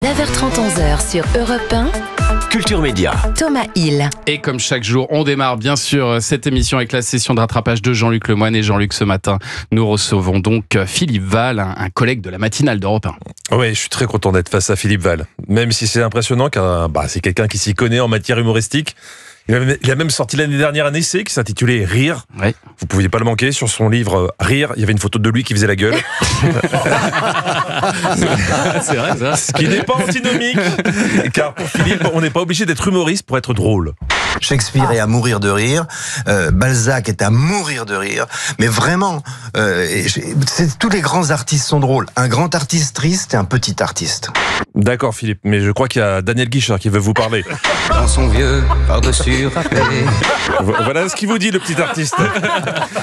9h30, 11h sur Europe 1. Culture Média. Thomas Hill. Et comme chaque jour, on démarre bien sûr cette émission avec la session de rattrapage de Jean-Luc Lemoyne. Et Jean-Luc, ce matin, nous recevons donc Philippe Val, un collègue de la matinale d'Europe 1. Oui, je suis très content d'être face à Philippe Val. Même si c'est impressionnant, car c'est quelqu'un qui s'y connaît en matière humoristique. Il a même sorti l'année dernière un essai qui s'intitulait Rire. Ouais. Vous ne pouviez pas le manquer. Sur son livre Rire, il y avait une photo de lui qui faisait la gueule. C'est vrai, ça. Ce qui n'est pas antinomique. Car pour Philippe, on n'est pas obligé d'être humoriste pour être drôle. Shakespeare est à mourir de rire, Balzac est à mourir de rire, mais vraiment, tous les grands artistes sont drôles. Un grand artiste triste et un petit artiste. D'accord Philippe, mais je crois qu'il y a Daniel Guichard qui veut vous parler. Dans son vieux par-dessus râpé. Voilà ce qu'il vous dit, le petit artiste.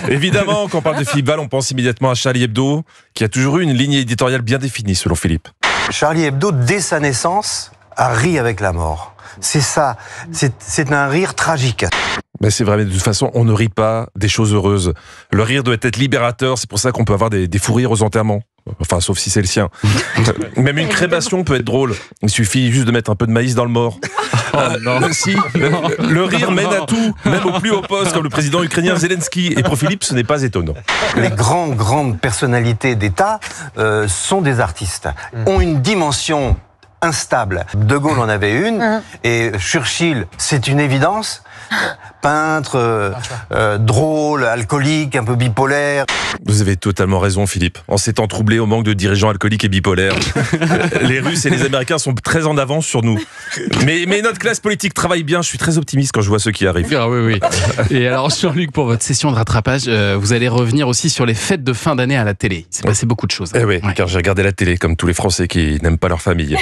Évidemment, quand on parle de Philippe Val, on pense immédiatement à Charlie Hebdo, qui a toujours eu une ligne éditoriale bien définie, selon Philippe. Charlie Hebdo, dès sa naissance, a ri avec la mort. C'est ça, c'est un rire tragique. Ben c'est vrai, mais de toute façon, on ne rit pas des choses heureuses. Le rire doit être libérateur, c'est pour ça qu'on peut avoir des fous rires aux enterrements. Enfin, sauf si c'est le sien. Même une crémation peut être drôle. Il suffit juste de mettre un peu de maïs dans le mort. Le rire mène à tout, même au plus haut poste, comme le président ukrainien Zelensky. Et pour Philippe, ce n'est pas étonnant. Les grandes personnalités d'État sont des artistes, ont une dimension instable. De Gaulle en avait une, et Churchill, c'est une évidence. Peintre, drôle, alcoolique, un peu bipolaire. Vous avez totalement raison, Philippe. En ces temps troublés au manque de dirigeants alcooliques et bipolaires, les Russes et les Américains sont très en avance sur nous. Mais notre classe politique travaille bien. Je suis très optimiste quand je vois ceux qui arrivent. Ah oui. Et alors, Jean-Luc, pour votre session de rattrapage, vous allez revenir aussi sur les fêtes de fin d'année à la télé. Il s'est passé beaucoup de choses. Eh oui, car j'ai regardé la télé, comme tous les Français qui n'aiment pas leur famille.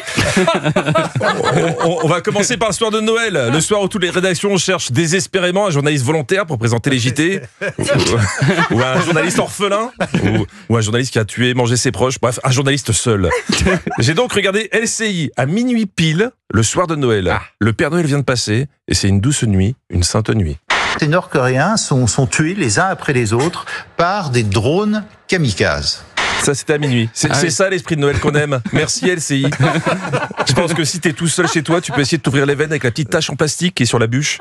on va commencer par le soir de Noël. Le soir où toutes les rédactions cherchent désespérément un journaliste volontaire pour présenter les JT, ou un journaliste orphelin, ou un journaliste qui a tué et mangé ses proches, bref, un journaliste seul. J'ai donc regardé LCI à minuit pile, le soir de Noël. Le Père Noël vient de passer, et c'est une douce nuit, une sainte nuit. Les Nord-Coréens sont tués les uns après les autres par des drones kamikazes. Ça, c'était à minuit. C'est ça l'esprit de Noël qu'on aime. Merci LCI. Je pense que si t'es tout seul chez toi, tu peux essayer de t'ouvrir les veines avec la petite tache en plastique qui est sur la bûche.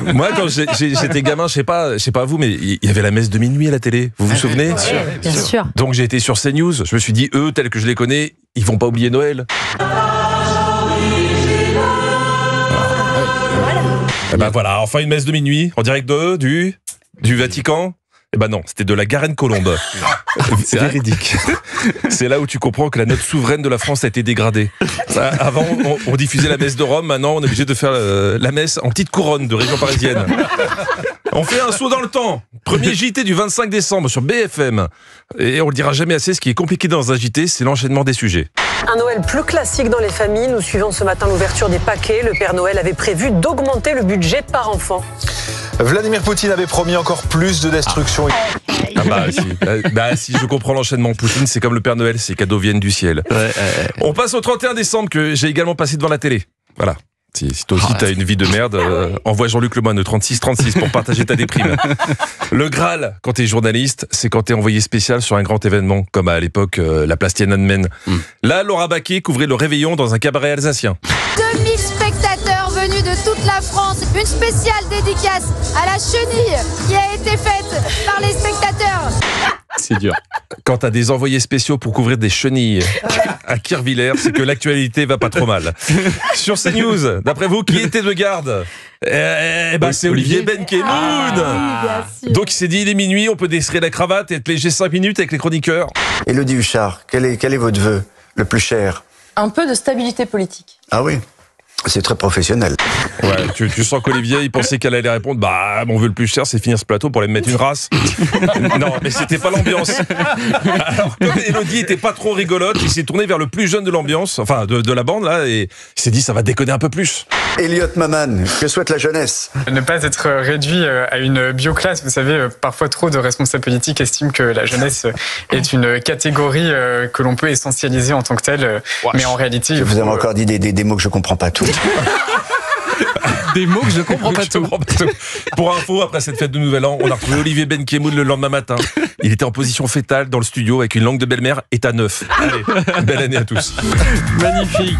Moi, quand j'étais gamin, je sais pas vous, mais il y avait la messe de minuit à la télé. Vous vous souvenez ? Bien sûr. Donc j'ai été sur CNews. Je me suis dit, eux, tels que je les connais, ils vont pas oublier Noël. Et ben voilà, enfin une messe de minuit en direct du Vatican. Eh ben non, c'était de la Garenne-Colombe. C'est véridique. C'est là où tu comprends que la note souveraine de la France a été dégradée. Avant, on diffusait la messe de Rome, maintenant on est obligé de faire la messe en petite couronne de région parisienne. On fait un saut dans le temps. Premier JT du 25 décembre sur BFM. Et on le dira jamais assez, ce qui est compliqué dans un JT, c'est l'enchaînement des sujets. Un Noël plus classique dans les familles. Nous suivons ce matin l'ouverture des paquets. Le Père Noël avait prévu d'augmenter le budget par enfant. Vladimir Poutine avait promis encore plus de destruction. Si je comprends l'enchaînement. Poutine, c'est comme le Père Noël, ses cadeaux viennent du ciel. On passe au 31 décembre que j'ai également passé devant la télé. Voilà. Si toi aussi t'as une vie de merde, envoie Jean-Luc Lemoyne au 3636 pour partager ta déprime. Le Graal, quand t'es journaliste, c'est quand t'es envoyé spécial sur un grand événement, comme à l'époque la place Tiananmen. Là, Laura Baquet couvrait le réveillon dans un cabaret alsacien. 2000 spectateurs venus de toute la France. Une spéciale dédicace à la chenille qui a été faite par les spectateurs. C'est dur. Quand t'as des envoyés spéciaux pour couvrir des chenilles à Kirchwiller, c'est que l'actualité va pas trop mal. Sur CNews, d'après vous, qui était de garde ? C'est Olivier Benkemoun. Donc il s'est dit, il est minuit, on peut desserrer la cravate et être léger 5 minutes avec les chroniqueurs. Élodie Huchard, quel est votre vœu le plus cher ? Un peu de stabilité politique. Ah oui, c'est très professionnel. Ouais, tu sens qu'Olivier, il pensait qu'elle allait répondre, mon vœu le plus cher, c'est finir ce plateau pour aller me mettre une race. Non, mais c'était pas l'ambiance. Alors, comme Élodie était pas trop rigolote, il s'est tourné vers le plus jeune de l'ambiance, enfin de la bande, là, et il s'est dit, ça va déconner un peu plus. Elliot Maman, que souhaite la jeunesse ? Ne pas être réduit à une bioclasse. Vous savez, parfois trop de responsables politiques estiment que la jeunesse est une catégorie que l'on peut essentialiser en tant que telle. Mais en réalité... Vous avez encore dit des mots que je comprends pas tous. Des mots que je comprends pas tout. Pour info, après cette fête de Nouvel An, on a retrouvé Olivier Benkemoun le lendemain matin. Il était en position fétale dans le studio avec une langue de belle-mère, état 9. Allez, belle année à tous. Magnifique.